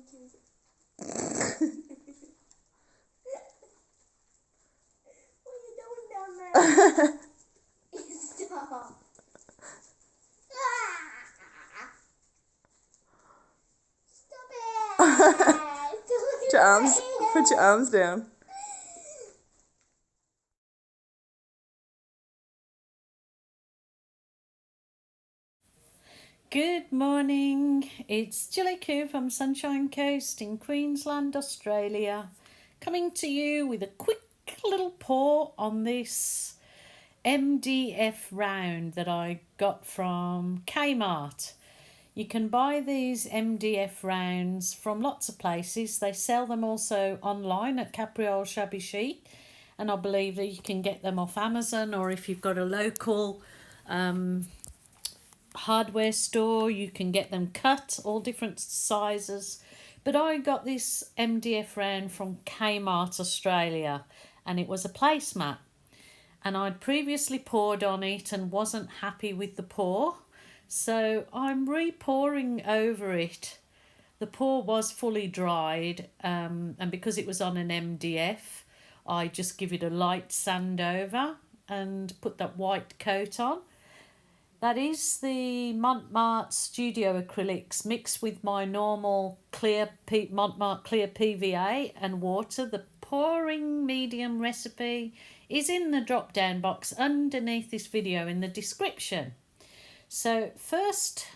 What are you doing down there? Stop. Stop it. Put your arms down. Good morning, it's Gillykube from Sunshine Coast in Queensland, Australia, coming to you with a quick little pour on this MDF round that I got from Kmart. You can buy these MDF rounds from lots of places. They sell them also online at Capriole Shabby Chic, and I believe that you can get them off Amazon, or if you've got a local hardware store, you can get them cut, all different sizes. But I got this MDF round from Kmart, Australia, and it was a placemat. And I'd previously poured on it and wasn't happy with the pour, so I'm re-pouring over it. The pour was fully dried, and because it was on an MDF, I just give it a light sand over and put that white coat on. That is the Mont Studio Acrylics mixed with my normal Mont clear PVA and water. The pouring medium recipe is in the drop down box underneath this video in the description. So first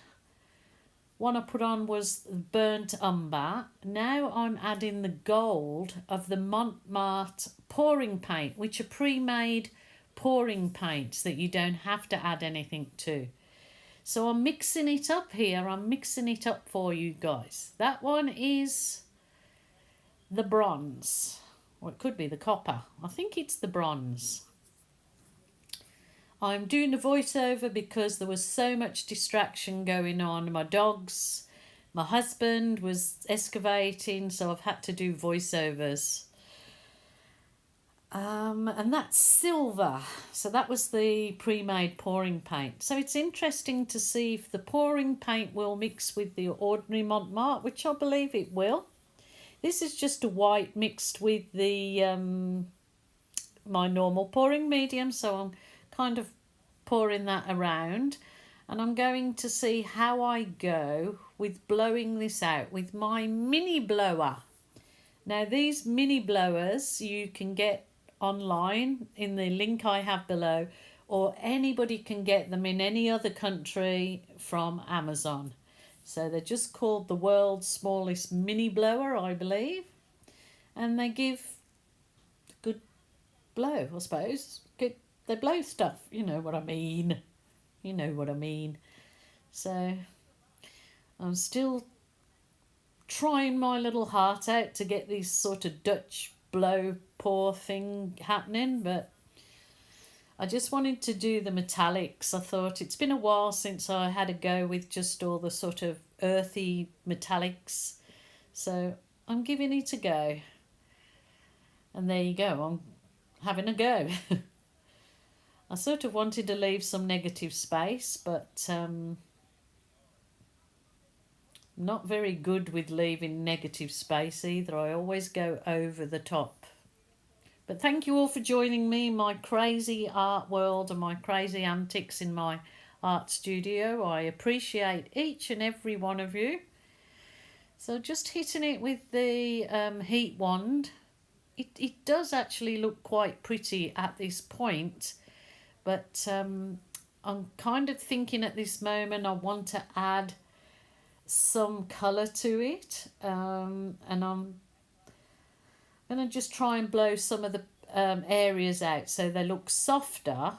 one I put on was burnt umber. Now I'm adding the gold of the Mont pouring paint, which are pre-made pouring paints that you don't have to add anything to. So I'm mixing it up here. I'm mixing it up for you guys. That one is the bronze, or it could be the copper. I think it's the bronze. I'm doing a voiceover because there was so much distraction going on. My dogs, my husband was excavating, so I've had to do voiceovers. And that's silver. So that was the pre-made pouring paint. So it's interesting to see if the pouring paint will mix with the ordinary Mont, which I believe it will. This is just a white mixed with the my normal pouring medium, so I'm kind of pouring that around, and I'm going to see how I go with blowing this out with my mini blower. Now these mini blowers you can get online in the link I have below, or anybody can get them in any other country from Amazon. So they're just called the world's smallest mini blower, I believe, and they give good blow, I suppose. Good, they blow stuff, you know what I mean. You know what I mean. So I'm still trying my little heart out to get this sort of Dutch blow pour thing happening, but I just wanted to do the metallics. I thought it's been a while since I had a go with just all the sort of earthy metallics, so I'm giving it a go. And there you go, I'm having a go. I sort of wanted to leave some negative space, but not very good with leaving negative space either. I always go over the top. But thank you all for joining me in my crazy art world and my crazy antics in my art studio. I appreciate each and every one of you. So just hitting it with the heat wand. It does actually look quite pretty at this point, but I'm kind of thinking at this moment I want to add some colour to it, and I'm going to just try and blow some of the areas out so they look softer.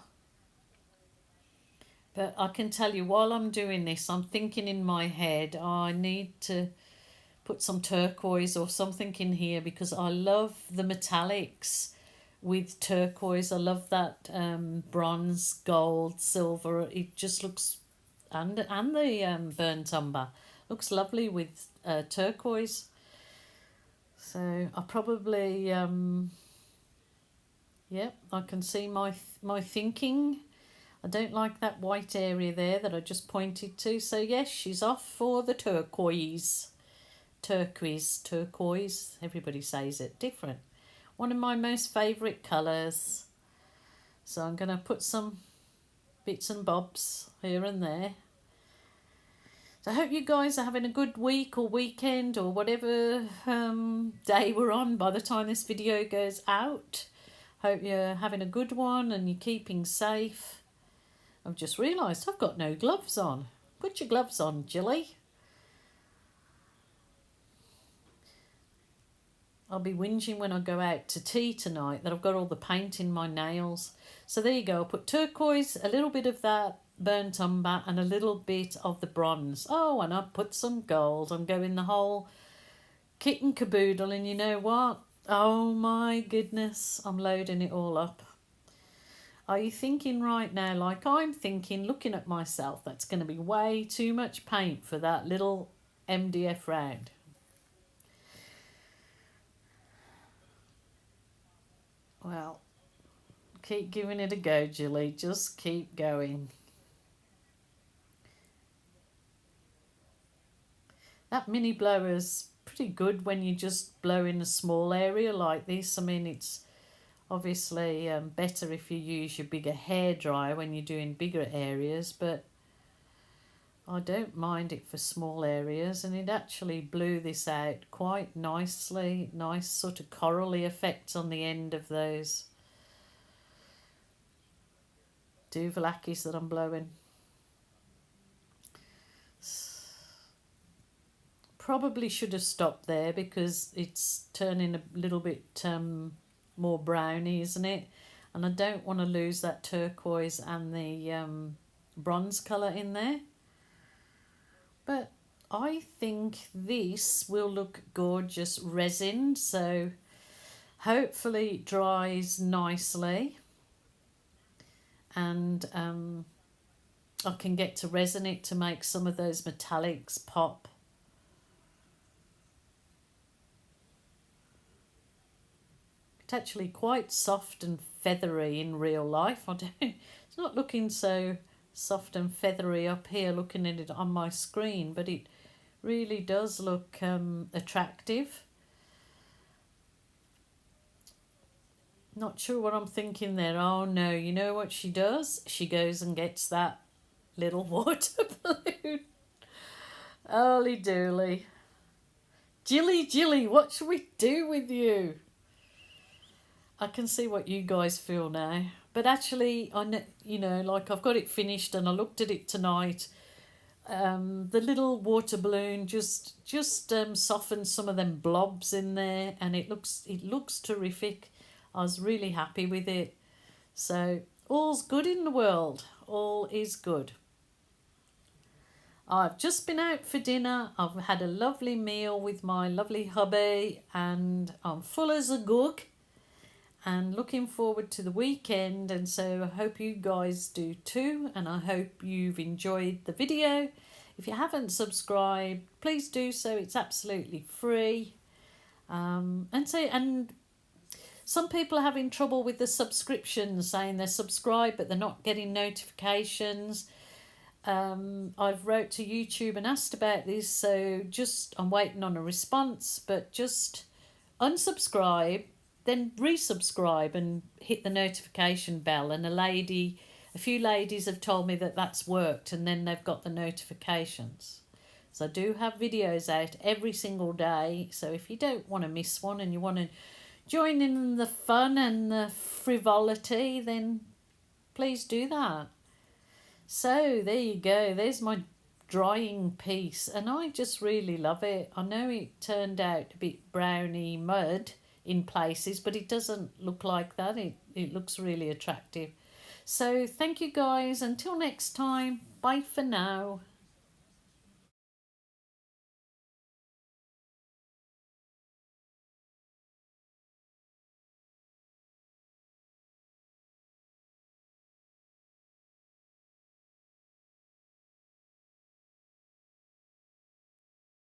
But I can tell you, while I'm doing this, I'm thinking in my head, I need to put some turquoise or something in here because I love the metallics with turquoise. I love that bronze, gold, silver. It just looks, and the burnt umber looks lovely with turquoise. So I probably, yeah, I can see my thinking. I don't like that white area there that I just pointed to. So yes, she's off for the turquoise. turquoise, everybody says it different. One of my most favourite colours. So I'm going to put some bits and bobs here and there. So I hope you guys are having a good week or weekend or whatever day we're on by the time this video goes out. Hope you're having a good one and you're keeping safe. I've just realised I've got no gloves on. Put your gloves on, Jilly. I'll be whinging when I go out to tea tonight that I've got all the paint in my nails. So there you go. I'll put turquoise, a little bit of that burnt umber and a little bit of the bronze. Oh, and I'll put some gold. I'm going the whole kit and caboodle, and you know what? Oh my goodness, I'm loading it all up. Are you thinking right now, like I'm thinking, looking at myself, that's going to be way too much paint for that little MDF round? Well, keep giving it a go, Julie. Just keep going. That mini blower's pretty good when you just blow in a small area like this. I mean, it's obviously better if you use your bigger hairdryer when you're doing bigger areas, but I don't mind it for small areas, and it actually blew this out quite nicely. Nice sort of corally effect on the end of those duvlakis that I'm blowing. Probably should have stopped there because it's turning a little bit more browny, isn't it? And I don't want to lose that turquoise and the bronze colour in there. But I think this will look gorgeous resin, so hopefully it dries nicely and I can get to resin it to make some of those metallics pop. It's actually quite soft and feathery in real life. It's not looking so soft and feathery up here looking at it on my screen, but it really does look attractive. Not sure what I'm thinking there. Oh no, you know what she does? She goes and gets that little water balloon. Holy dooly. Jilly, what should we do with you? I can see what you guys feel now. But actually, you know, like I've got it finished and I looked at it tonight. The little water balloon just softened some of them blobs in there, and it looks terrific. I was really happy with it. So all's good in the world. All is good. I've just been out for dinner. I've had a lovely meal with my lovely hubby, and I'm full as a gook. And looking forward to the weekend, and so I hope you guys do too, and I hope you've enjoyed the video. If you haven't subscribed, please do so. It's absolutely free. And some people are having trouble with the subscriptions, saying they're subscribed but they're not getting notifications. I've wrote to YouTube and asked about this, so I'm waiting on a response, but just unsubscribe, then resubscribe and hit the notification bell. And a few ladies have told me that that's worked, and then they've got the notifications. So I do have videos out every single day, so if you don't want to miss one and you want to join in the fun and the frivolity, then please do that. So there you go, there's my drying piece, and I just really love it. I know it turned out a bit browny mud in places, but it doesn't look like that. It looks really attractive. So thank you guys. Until next time, bye for now.